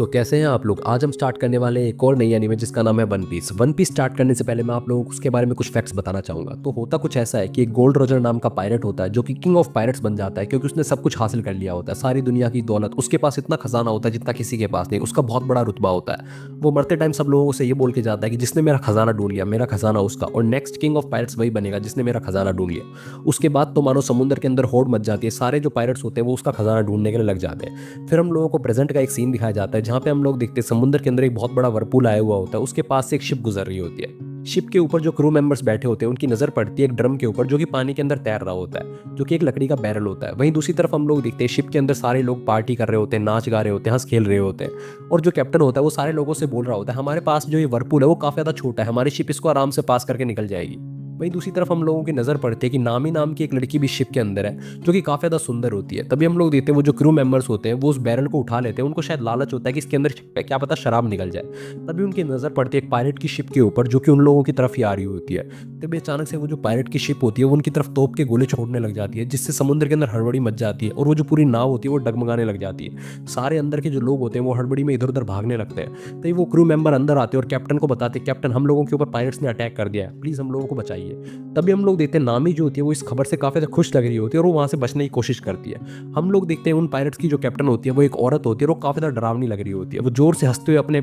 कैसे हैं आप लोग। आज हम स्टार्ट करने वाले हैं एक और नई एनीमे जिसका नाम है One Piece. One Piece start करने से पहले मैं आप लोगों को उसके बारे में कुछ फैक्ट्स बताना चाहूंगा। तो होता कुछ ऐसा है कि एक गोल्ड रोजर नाम का पायरेट होता है जो कि किंग ऑफ पायरेट्स बन जाता है, क्योंकि उसने सब कुछ हासिल कर लिया होता है, सारी दुनिया की दौलत। उसके पास इतना खजाना होता है जितना किसी के पास नहीं, उसका बहुत बड़ा रुतबा होता है। वो मरते टाइम सब लोगों से ये बोल के जाता है कि जिसने मेरा खजाना ढूंढ लिया, मेरा खजाना उसका, और नेक्स्ट किंग ऑफ पायरेट्स वही बनेगा जिसने मेरा खजाना ढूंढ लिया। उसके बाद तो मानो समुद्र के अंदर होड़ मच जाती है, सारे जो पायरेट्स होते हैं वो उसका खजाना ढूंढने के लिए लग जाते हैं। फिर हम लोगों को प्रेजेंट का एक सीन दिखाया जाता है जहाँ पे हम लोग देखते हैं समुद्र के अंदर एक बहुत बड़ा वर्लपूल आया हुआ होता है, उसके पास से एक शिप गुजर रही होती है। शिप के ऊपर जो क्रू मेंबर्स बैठे होते हैं उनकी नजर पड़ती है एक ड्रम के ऊपर जो कि पानी के अंदर तैर रहा होता है, जो कि एक लकड़ी का बैरल होता है। वहीं दूसरी तरफ हम लोग देखते हैं शिप के अंदर सारे लोग पार्टी कर रहे होते हैं, नाच गा रहे होते हैं, हंस खेल रहे होते हैं। और जो कैप्टन होता है वो सारे लोगों से बोल रहा होता है हमारे पास जो ये वर्लपूल है वो काफी ज्यादा छोटा है, हमारी शिप इसको आराम से पास करके निकल जाएगी। वहीं दूसरी तरफ हम लोगों की नजर पड़ती है कि नामी नाम की एक लड़की भी शिप के अंदर है जो कि काफी ज्यादा सुंदर होती है। तभी हम लोग देखते हैं वो जो क्रू मेंबर्स होते हैं वो उस बैरल को उठा लेते हैं, उनको शायद लालच होता है कि इसके अंदर क्या पता शराब निकल जाए। तभी उनकी नजर पड़ती है एक पायरेट की शिप के ऊपर जो कि उन लोगों की तरफ ही आ रही होती है। तभी अचानक से वो जो पायरेट की शिप होती है वो उनकी तरफ तोप के गोले छोड़ने लग जाती है, जिससे समुद्र के अंदर हड़बड़ी मच जाती है और वो जो पूरी नाव होती है वो डगमगाने लग जाती है। सारे अंदर के जो लोग होते हैं वो हड़बड़ी में इधर उधर भागने लगते हैं। तभी वो क्रू मेंबर अंदर आते हैं और कैप्टन को बताते हैं कैप्टन हम लोगों के ऊपर पायरेट्स ने अटैक कर दिया है, प्लीज हम लोगों को बचाइए। तभी हम लोग देखते हैं नामी जो होती है वो इस खबर से काफी ज्यादा खुश लग रही होती है और वो वहां से बचने की कोशिश करती है। हम लोग देखते हैं उन पायरेट्स की जो कैप्टन होती है वो एक औरत होती है और वो काफी ज्यादा डरावनी लग रही होती है। वो जोर से हंसते हुए अपने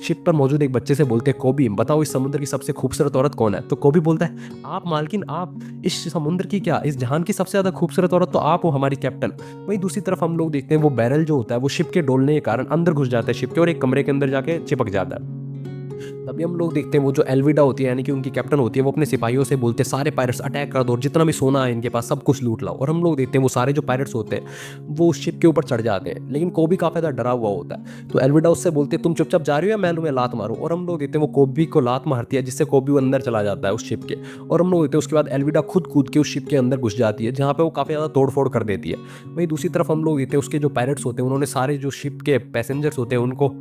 शिप पर मौजूद एक बच्चे से बोलते हैं कोबी बताओ इस समुद्र की सबसे खूबसूरत औरत कौन है। तो कोबी बोलता है आप मालकिन, आप इस समुद्र की क्या इस जहान की सबसे ज्यादा खूबसूरत औरत तो आप हो हमारी कैप्टन। वहीं दूसरी तरफ हम लोग देखते हैं वो बैरल जो होता है वो शिप के डोलने के कारण अंदर घुस जाता है शिप के और एक कमरे के अंदर जाके चिपक जाता है। तभी हम लोग देखते हैं वो जो एल्विडा होती है यानी कि उनकी कैप्टन होती है वो अपने सिपाहियों से बोलते हैं सारे पायरेट्स अटैक कर दो और जितना भी सोना है इनके पास सब कुछ लूट लाओ। और हम लोग देखते हैं वो सारे जो पायरेट्स होते हैं वो उस शिप के ऊपर चढ़ जाते हैं, लेकिन कोबी काफी ज्यादा डरा हुआ होता है। तो एल्विडा उससे बोलते हैं तुम चुपचाप जा रही हो या मैं तुम्हें लात मारूं। और हम लोग देखते हैं वो कोबी को लात मारती है जिससे कोबी वो अंदर चला जाता है उस शिप के। और हम लोग देखते हैं उसके बाद एल्विडा खुद कूद के उस शिप के अंदर घुस जाती है जहाँ पे वो काफी ज्यादा तोड़फोड़ कर देती है। वहीं दूसरी तरफ हम लोग देखते हैं उसके जो पायरेट्स होते हैं उन्होंने सारे जो शिप के पैसेंजर्स होते हैं उनको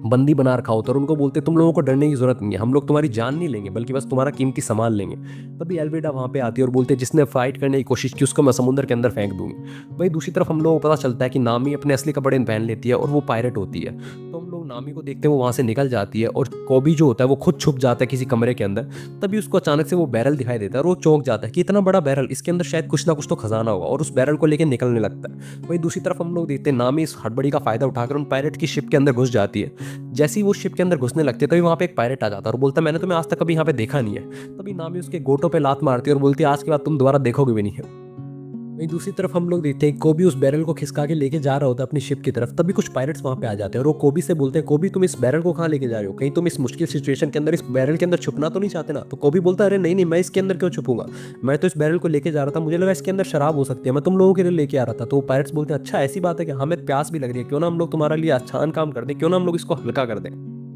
बंदी बना रखा होता है और उनको बोलते हैं तुम लोगों को डरने की जरूरत नहीं है, हम लोग तुम्हारी जान नहीं लेंगे बल्कि बस तुम्हारा कीमती सामान लेंगे। तभी एल्विडा वहां पे आती है और बोलते हैं जिसने फाइट करने की कोशिश की उसको मैं समुद्र के अंदर फेंक दूंगी। वहीं दूसरी तरफ हम लोगों को पता चलता है कि नामी अपने असली कपड़े पहन लेती है और वो पायरेट होती है। तो हम लोग नामी को देखते हैं वो वहां से निकल जाती है और कोबी जो होता है वो खुद छुप जाता है किसी कमरे के अंदर। तभी उसको अचानक से वो बैरल दिखाई देता है और वो चौंक जाता है कि इतना बड़ा बैरल, इसके अंदर शायद कुछ ना कुछ तो खजाना होगा, और उस बैरल को लेकर निकलने लगता है। वहीं दूसरी तरफ हम लोग देखते हैं नामी इस हड़बड़ी का फायदा उठाकर उन पायरेट की शिप के अंदर घुस जाती है। जैसे ही वो शिप के अंदर घुसने लगते हैं तभी वहां पे एक पायरेट आ जाता है और बोलता है मैंने तुम्हें आज तक कभी यहाँ पे देखा नहीं है। तभी नामी उसके गोटों पे लात मारती है और बोलती है आज के बाद तुम दोबारा देखोगे भी नहीं है। वहीं दूसरी तरफ हम लोग देखते हैं कोबी उस बैरल को खिसका के लेके जा रहा होता है अपनी शिप की तरफ। तभी कुछ पायरेट्स वहां पे आ जाते हैं और वो कोबी से बोलते हैं कोबी तुम इस बैरल को कहाँ लेके जा रहे हो, कहीं तुम इस मुश्किल सिचुएशन के अंदर इस बैरल के अंदर छुपना तो नहीं चाहते ना। तो कोबी बोलता है अरे नहीं नहीं, मैं इसके अंदर क्यों छुपूंगा, मैं तो इस बैरल को लेके जा रहा था, मुझे लगा इसके अंदर शराब हो सकती है, मैं तुम लोगों के लिए लेके आ रहा था। तो पायरेट्स बोलते हैं अच्छा ऐसी बात है कि हमें प्यास भी लग रही है, क्यों ना हम लोग तुम्हारे लिए आसान काम कर दें, क्यों ना हम लोग इसको हल्का कर दें।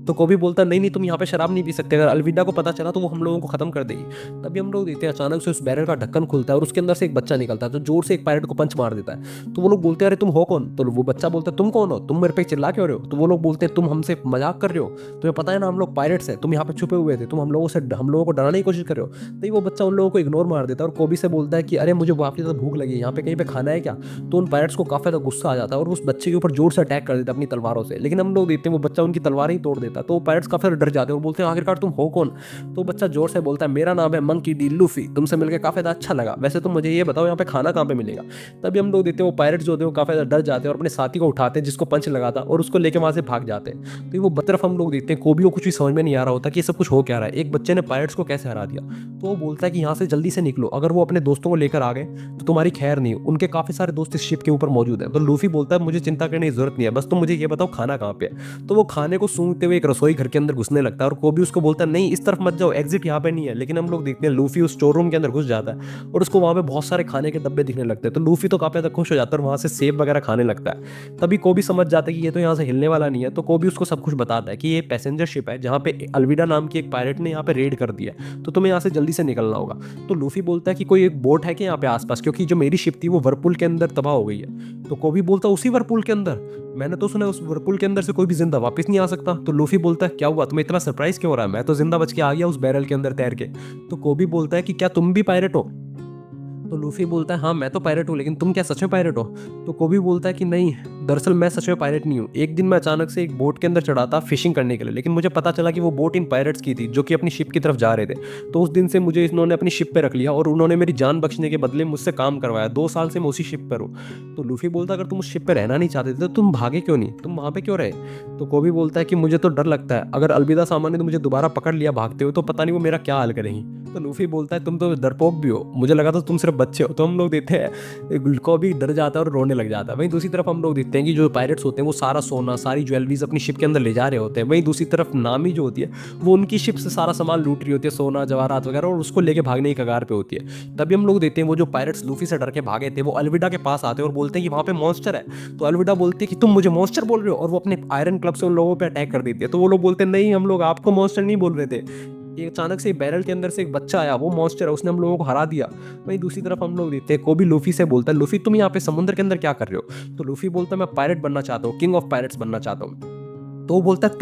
तो कोबी बोलता नहीं नहीं तुम यहाँ पे शराब नहीं पी सकते, अगर अलविदा को पता चला तो वो हम लोगों को खत्म कर देगी। तभी हम लोग देखते हैं अचानक से उस बैरल का ढक्कन खुलता है और उसके अंदर से एक बच्चा निकलता है तो जोर से एक पायरेट को पंच मार देता है। तो वो लोग बोलते हैं अरे तुम हो कौन। तो वो बच्चा बोलता है तुम कौन हो, तुम मेरे पे चिल्ला क्यों रहे हो। तो वो लोग बोलते हैं तुम हमसे मजाक कर रहे हो, तुम्हें पता है ना हम लोग पायरेट्स हैं, तुम यहाँ पे छुपे हुए थे, तुम हम लोगों को डराने की कोशिश कर रहे हो। तो वो बच्चा उन लोगों को इग्नोर मार देता है और कोबी से बोलता है कि अरे मुझे काफी ज्यादा भूख लगी है, यहाँ पे कहीं पे खाना है क्या। तो उन पायरेट्स को काफी ज्यादा गुस्सा आ जाता है और उस बच्चे के ऊपर जोर से अटैक कर देता है अपनी तलवारों से। लेकिन हम लोग देखते हैं वो बच्चा उनकी तलवार ही तोड़ देता है। तो पायरेट्स काफी डर जाते हैं और बोलते हैं आखिरकार तुम हो कौन। तो बच्चा जोर से बोलता है मेरा नाम है मंकी डी लूफी, तुमसे मिलकर काफी ज्यादा अच्छा लगा, वैसे तुम मुझे ये बताओ यहाँ पे खाना कहाँ पे मिलेगा। तभी हम लोग देखते हैं वो पायरेट्स जो होते हैं वो काफी ज्यादा डर जाते हैं और अपने साथी को उठाते हैं जिसको पंच लगाता और उसको लेकर वहां से भाग जाते हैं। तो वो तरफ हम लोग देखते हैं कोबी को कुछ भी समझ में नहीं आ रहा होता कि ये सब कुछ हो क्या रहा है, एक बच्चे ने पायरेट्स को कैसे हरा दिया। तो वो बोलता है कि यहाँ से जल्दी से निकलो, अगर वो अपने दोस्तों को लेकर आ गए तो तुम्हारी खैर नहीं, उनके काफी सारे दोस्त इस शिप के ऊपर मौजूद है। तो लूफी बोलता है मुझे चिंता करने की जरूरत नहीं है, बस तुम मुझे ये बताओ खाना कहाँ पे है। तो वो खाने को सूंघते हुए एक रसोई घर के अंदर घुसने लगता है और कोबी उसको बोलता है नहीं इस तरफ मत जाओ, एग्जिट यहाँ पे नहीं है। लेकिन हम लोग देखते हैं लूफी उस स्टोर रूम के अंदर घुस जाता है और उसको वहां पे बहुत सारे खाने के डब्बे दिखने लगते हैं। तो लूफी तो काफी ज्यादा खुश हो जाता है और वहां से सेब वगैरह खाने लगता है। तभी कोबी समझ जाता है कि ये तो यहाँ से हिलने वाला नहीं है। तो कोबी उसको सब कुछ बताता है कि ये पैसेंजर शिप है जहाँ पे अलविदा नाम की एक पायरेट ने यहाँ पे रेड कर दिया, तो तुम्हें यहाँ से जल्दी से निकलना होगा। तो लूफी बोलता है कि कोई एक बोट है कि यहाँ पे आसपास, क्योंकि जो मेरी शिप थी वो वर्लपूल के अंदर तबाह हो गई है। तो कोबी बोलता है उसी वर्लपूल के अंदर, मैंने तो सुना उस वर्लपूल के अंदर से कोई भी जिंदा वापस नहीं आ सकता। तो लूफी बोलता है क्या हुआ, तुम्हें इतना सरप्राइज क्यों हो रहा है, मैं तो जिंदा बच के आ गया उस बैरल के अंदर तैर के। तो कोबी बोलता है कि क्या तुम भी पायरेट हो। तो लूफी बोलता है हाँ मैं तो पायरेट हूँ, लेकिन तुम क्या सच में पायरेट हो। तो कोबी बोलता है कि नहीं दरअसल मैं सच में पायरेट नहीं हूँ। एक दिन मैं अचानक से एक बोट के अंदर चढ़ा था फिशिंग करने के लिए, लेकिन मुझे पता चला कि वो बोट इन पायरेट्स की थी जो कि अपनी शिप की तरफ जा रहे थे। तो उस दिन से मुझे इन्होंने अपनी शिप पे रख लिया और उन्होंने मेरी जान बख्शने के बदले मुझसे काम करवाया। 2 साल से मैं उसी शिप पर हूँ। तो लूफी बोलता अगर तुम उस शिप पे रहना नहीं चाहते थे तो तुम भागे क्यों नहीं? तुम वहाँ पे क्यों रहे? तो कोबी बोलता है कि मुझे तो डर लगता है, अगर अलविदा सामा ने तो मुझे दोबारा पकड़ लिया भागते हुए तो पता नहीं वो मेरा क्या हाल करेंगी। तो लूफी बोलता है तुम तो डरपोक भी हो, मुझे लगा था तुम सिर्फ बच्चे हो। तो हम लोग देखते हैं को भी डर जाता है और रोने लग जाता है। वहीं दूसरी तरफ हम लोग देखते हैं कि जो पायरेट्स होते हैं वो सारा सोना सारी ज्वेलरीज अपनी शिप के अंदर ले जा रहे होते हैं। वहीं दूसरी तरफ नामी जो होती है वो उनकी शिप से सारा सामान लूट रही होती है, सोना जवाहरात वगैरह, और उसको लेके भागने की कगार पे होती है। तभी हम लोग देखते हैं वो जो पायरेट्स लूफी से डर के भागे थे वो अलविदा के पास आते हैं और बोलते हैं कि वहाँ पे मॉन्स्टर है। तो अलविदा बोलती है कि तुम मुझे मॉन्स्टर बोल रहे हो, और वो अपने आयरन क्लब से उन लोगों पे अटैक कर देती है। तो वो लोग बोलते हैं नहीं, हम लोग आपको मॉन्स्टर नहीं बोल रहे थे, ये अचानक से बैरल के अंदर से एक बच्चा आया वो मॉन्स्टर है, उसने हम लोगों को हरा दिया। वहीं दूसरी तरफ हम लोग देखते हैं कोबी लूफी से बोलता है लूफी तुम यहाँ पे समुद्र के अंदर क्या कर रहे हो? तो लूफी बोलता है मैं पायरेट बनना चाहता हूँ, किंग ऑफ पायरेट्स बनना चाहता हूँ। तो वो बोलता है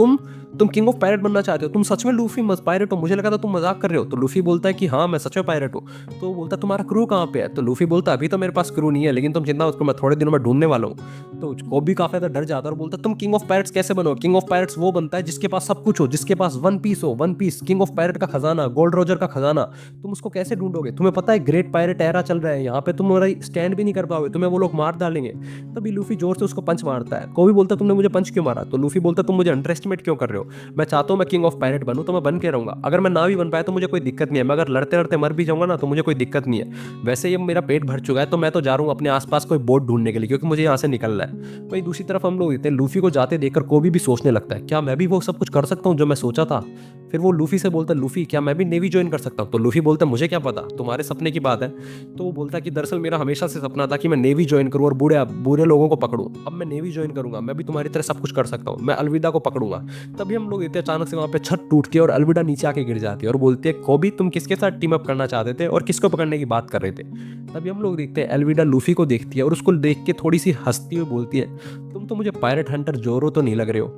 तुम किंग ऑफ पायरेट बनना चाहते हो? तुम सच में लूफी पायरेट हो? मुझे लगा था तुम मजाक कर रहे हो। तो लूफी बोलता है कि हाँ मैं सच में पायरेट हूँ। तो वो बोलता है तुम्हारा क्रू कहाँ पे है? तो लूफी बोलता है अभी तो मेरे पास क्रू नहीं है, लेकिन तुम चिंता मत करो, मैं थोड़े दिनों में ढूंढने वाला हूँ। तो कोबी काफी ज्यादा डर जाता है और बोलता है तुम किंग ऑफ पायरेट्स कैसे बनो? किंग ऑफ पायरेट्स वो बनता है जिसके पास सब कुछ हो, जिसके पास वन पीस हो, One Piece king of pirate का खजाना, गोल्ड रोजर का खजाना। तुम उसको कैसे ढूंढोगे? तुम्हें पता है ग्रेट पायरेट एरा चल रहा है यहाँ पे, तुम स्टैंड भी नहीं कर पाओगे, तुम्हें वो लोग मार डालेंगे। तभी लूफी जोर से उसको पंच मारता है। कोबी बोलता है तुमने मुझे पंच क्यों मारा? तो लूफी बोलता है तुम मुझे अंडर एस्टिमेट क्यों कर रहे हो? मैं चाहता हूँ मैं किंग ऑफ पायरेट बनूं तो मैं बन के रहूंगा, अगर मैं ना भी बन पाया तो मुझे कोई दिक्कत नहीं है, मैं अगर लड़ते लड़ते मर भी जाऊंगा ना तो मुझे कोई दिक्कत नहीं है। वैसे ये मेरा पेट भर चुका है तो मैं तो जा रहा हूँ अपने आसपास कोई बोट ढूंढने के लिए, क्योंकि मुझे यहाँ से निकलना है। वहीं दूसरी तरफ हम लोग देखते हैं लूफी को जाते देखकर कोबी भी सोचने लगता है क्या मैं भी वो सब कुछ कर सकता हूँ जो मैं सोचा था? फिर वो लूफी से बोलता है लूफी क्या मैं भी नेवी ज्वाइन कर सकता हूँ? तो लूफी बोलता है मुझे क्या पता, तुम्हारे सपने की बात है। तो वो बोलता है कि दरअसल मेरा हमेशा से सपना था कि मैं नेवी ज्वाइन करूँ और बुरे बुरे लोगों को पकड़ूं, अब मैं नेवी ज्वाइन करूंगा, मैं भी तुम्हारी तरह सब कुछ कर सकता हूँ, मैं अलविदा को पकड़ूंगा। तभी हम लोग देखते हैं अचानक से वहाँ पे छत टूटती है और अलविदा नीचे आके गिर जाती है और बोलती है कोबी तुम किसके साथ टीम अप करना चाहते थे और किसको पकड़ने की बात कर रहे थे? तभी हम लोग देखते हैं अलविदा लूफी को देखती है और उसको देख के थोड़ी सी हंसती हुई बोलती है तुम तो मुझे पायरेट हंटर जोरो तो नहीं लग रहे हो।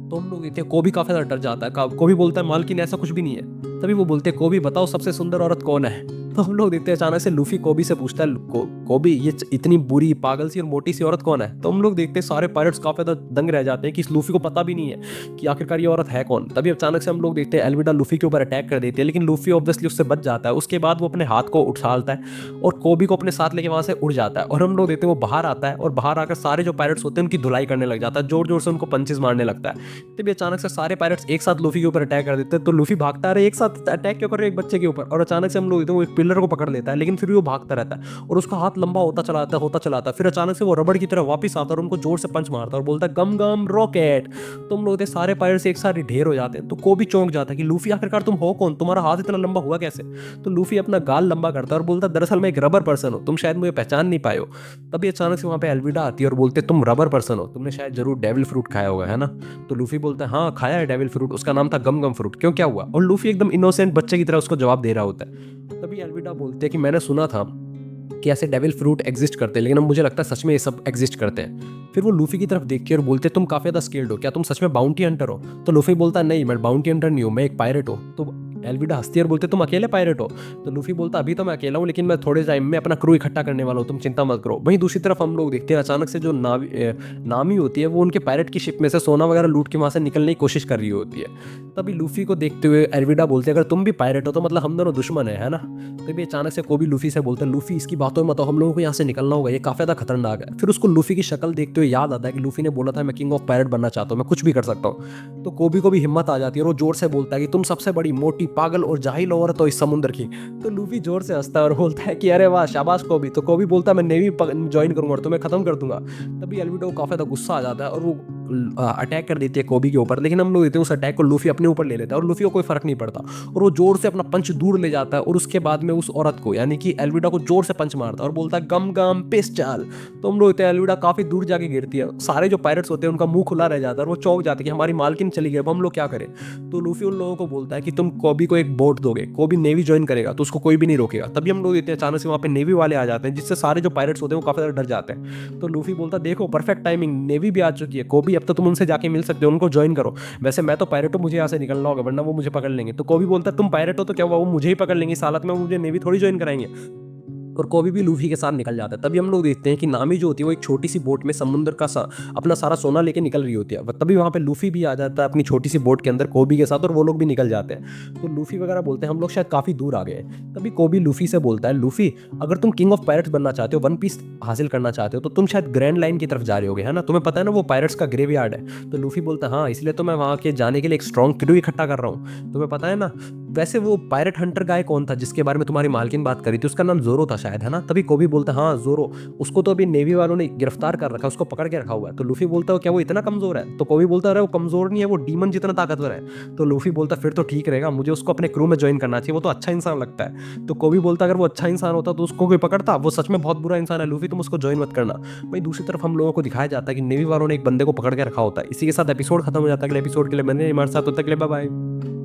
तो हम लोग देखते हैं कोबी काफी ज्यादा डर जाता है। कोबी बोलता है मालकिन ऐसा कुछ भी नहीं है। तभी वो बोलते हैं कोबी बताओ सबसे सुंदर औरत कौन है? तो हम लोग देखते हैं अचानक से लूफी कोबी से पूछता है कोबी ये इतनी बुरी पागल सी और मोटी सी औरत कौन है? तो हम लोग देखते हैं सारे पायरेट्स काफी ज्यादा दंग रह जाते हैं कि इस लूफी को पता भी नहीं है कि आखिरकार ये औरत है कौन। तभी अचानक से हम लोग देखते हैं एल्विडा लूफी के ऊपर अटैक कर देती है, लेकिन लूफी ऑब्वियसली उससे बच जाता है। उसके बाद वो अपने हाथ को उछालता है और कोबी को अपने साथ लेके वहां से उड़ जाता है और हम लोग देखते हैं वो बाहर आता है और बाहर आकर सारे जो पायरेट्स होते हैं उनकी धुलाई करने लग जाता है, जोर जोर से उनको पंचेस मारने लगता है। तभी अचानक से सारे पायरेट्स एक साथ लूफी के ऊपर अटैक कर देते हैं। तो लूफी भागता रहे एक साथ अटैक क्यों कर रहे हैं एक बच्चे के ऊपर, और अचानक से हम लोग वो एक पिलर को पकड़ लेता है, लेकिन फिर भी वो भागता रहता है और उसका हाथ लंबा होता चलाता है। फिर अचानक से वो रबड़ की तरह वापस आता है और उनको जोर से पंच मारता है और बोलता है गम गम रॉकेट। तो हम लोग सारे पायरेट्स एक साथ ढेर हो जाते हैं। तो कोबी चौंक जाता है कि लूफी आखिरकार तुम हो कौन, तुम्हारा हाथ इतना लंबा हुआ कैसे? तो लूफी अपना गाल लंबा करता है और बोलता है दरअसल मैं एक रबर पर्सन हूँ, तुम शायद मुझे पहचान नहीं पाए हो। तभी अचानक से वहां पे एल्विडा आती है और बोलते तुम रबर पर्सन हो, तुमने शायद जरूर डेविल फ्रूट खाया होगा है ना? तो लूफी बोलता है हाँ खाया है डेविल फ्रूट, उसका नाम था गम गम फ्रूट, क्यों क्या हुआ? और लूफी एकदम इनोसेंट बच्चे की तरह उसको जवाब दे रहा होता है। तभी एल्विडा बोलते हैं कि मैंने सुना था कि ऐसे डेविल फ्रूट एग्जिस्ट करते हैं, लेकिन अब मुझे लगता है सच में ये सब एग्जिस्ट करते हैं। फिर वो लूफी की तरफ देखते हैं और बोलते हैं तुम काफी ज्यादा स्केल्ड हो, क्या तुम सच में बाउंटी हंटर हो? तो लूफी बोलता है नहीं मैं बाउंटी हंटर नहीं हूँ, मैं एक पायरेट हूँ। तो एल्विडा हंसती है और बोलते तुम अकेले पायरेट हो? तो लूफी बोलता अभी तो मैं अकेला हूँ, लेकिन मैं थोड़े टाइम में अपना क्रू इकट्ठा करने वाला हूँ, तुम चिंता मत करो। वहीं दूसरी तरफ हम लोग देखते हैं अचानक से जो नामी होती है वो उनके पायरेट की शिप में से सोना वगैरह लूट के वहां से निकलने की कोशिश कर रही होती है। तभी लूफी को देखते हुए एल्विडा बोलते हैं अगर तुम भी पायरेट हो तो मतलब हम दोनों दुश्मन है ना? तभी अचानक से कोबी लूफी से बोलते हैं लूफी इसकी बातों में तो हम लोगों को यहाँ से निकलना होगा, ये काफी ज्यादा खतरनाक है। फिर उसको लूफी की शक्ल देखते हुए याद आता है कि लूफी ने बोला था मैं किंग ऑफ पायरेट बनना चाहता हूँ, मैं कुछ भी कर सकता हूँ। तो कोबी को भी हिम्मत आ जाती है और वो जोर से बोलता है कि तुम सबसे बड़ी मोटी पागल और जाहिल औरत हो इस समुद्र की। तो लूफी जोर से हंसता है और बोलता है कि अरे वाह शाबाश कोबी। तो कोबी बोलता है मैं नेवी ज्वाइन करूंगा और तुम्हें खत्म कर दूंगा। तभी एल्विडो को काफी ज्यादा गुस्सा आ जाता है और वो अटैक कर देती है कोबी के ऊपर, लेकिन हम लोग देते हैं उस अटैक को लूफी अपने ऊपर ले लेता है और लूफी को कोई फर्क नहीं पड़ता और वो जोर से अपना पंच दूर ले जाता है और उसके बाद में उस औरत को यानी कि एल्विडा को जोर से पंच मारता है और बोलता है गम गम पिस्टल। तो हम लोग देखते हैं एल्विडा काफी दूर जाके गिरती है, सारे जो पायरेट्स होते हैं उनका मुंह खुला रह जाता है और वो चौंक जाते हैं कि हमारी मालकिन चली गई, अब हम लोग क्या करें? तो लूफी उन लोगों को बोलता है कि तुम कोबी को एक बोट दोगे, कोबी नेवी ज्वाइन करेगा तो उसको कोई भी नहीं रोकेगा। तभी हम लोग देखते हैं अचानक से वहां पे नेवी वाले आ जाते हैं, जिससे सारे जो पायरेट्स होते हैं वो काफी ज्यादा डर जाते हैं। तो लूफी बोलता है देखो परफेक्ट टाइमिंग, नेवी भी आ चुकी है, कोबी अब तो तुम उनसे जाके मिल सकते हो, उनको ज्वाइन करो। वैसे मैं तो पायरेट हूँ, मुझे यहाँ से निकलना होगा वरना वो मुझे पकड़ लेंगे। तो कोबी बोलता है तुम पायरेट हो तो क्या हुआ, वो मुझे ही पकड़ लेंगे, इस हालत में मुझे नेवी थोड़ी ज्वाइन कराएंगे। और कोबी भी लूफी के साथ निकल जाता है। तभी हम लोग देखते हैं कि नामी जो होती है वो एक छोटी सी बोट में समुद्र का अपना सारा सोना लेके निकल रही होती है, तभी वहाँ पे लूफी भी आ जाता है अपनी छोटी सी बोट के अंदर कोबी के साथ, और वो लोग भी निकल जाते हैं। तो लूफी वगैरह बोलते हैं हम लोग शायद काफ़ी दूर आ गए हैं। तभी कोबी लूफी से बोलता है, लूफी अगर तुम किंग ऑफ पायरेट्स बनना चाहते हो, वन पीस हासिल करना चाहते हो, तो तुम शायद ग्रैंड लाइन की तरफ जा रहे होगे, है ना? तुम्हें पता है ना वो पायरेट्स का ग्रेवयार्ड है। तो लूफी बोलता है हाँ, इसलिए तो मैं वहाँ के जाने के लिए एक स्ट्रॉन्ग क्रू इकट्ठा कर रहा हूँ, तुम्हें पता है ना? वैसे वो पायरेट हंटर गाय कौन था जिसके बारे में तुम्हारी मालकिन बात करी थी? उसका नाम जोरो था शायद, है ना? तभी कोबी बोलता है हाँ जोरो, उसको तो अभी नेवी वालों ने गिरफ्तार कर रखा है, उसको पकड़ के रखा हुआ है। तो लूफी बोलता है क्या वो इतना कमजोर है? तो कोबी बोलता है वो कमजोर नहीं है, वो डीमन जितना ताकतवर है। तो लूफी बोलता फिर तो ठीक रहेगा, मुझे उसको अपने क्रू में ज्वाइन करना चाहिए, वो तो अच्छा इंसान लगता है। तो कोबी बोलता अगर वो अच्छा इंसान होता तो उसको कोई पकड़ता? वो सच में बहुत बुरा इंसान है लूफी, तुम उसको ज्वाइन मत करना। भाई दूसरी तरफ हम लोगों को दिखाया जाता है कि नेवी वालों ने एक बंदे को पकड़ के रखा होता है। इसी के साथ एपिसोड खत्म हो जाता है। अगले एपिसोड के लिए मैंने हमारे साथ होता है, बाय बाय।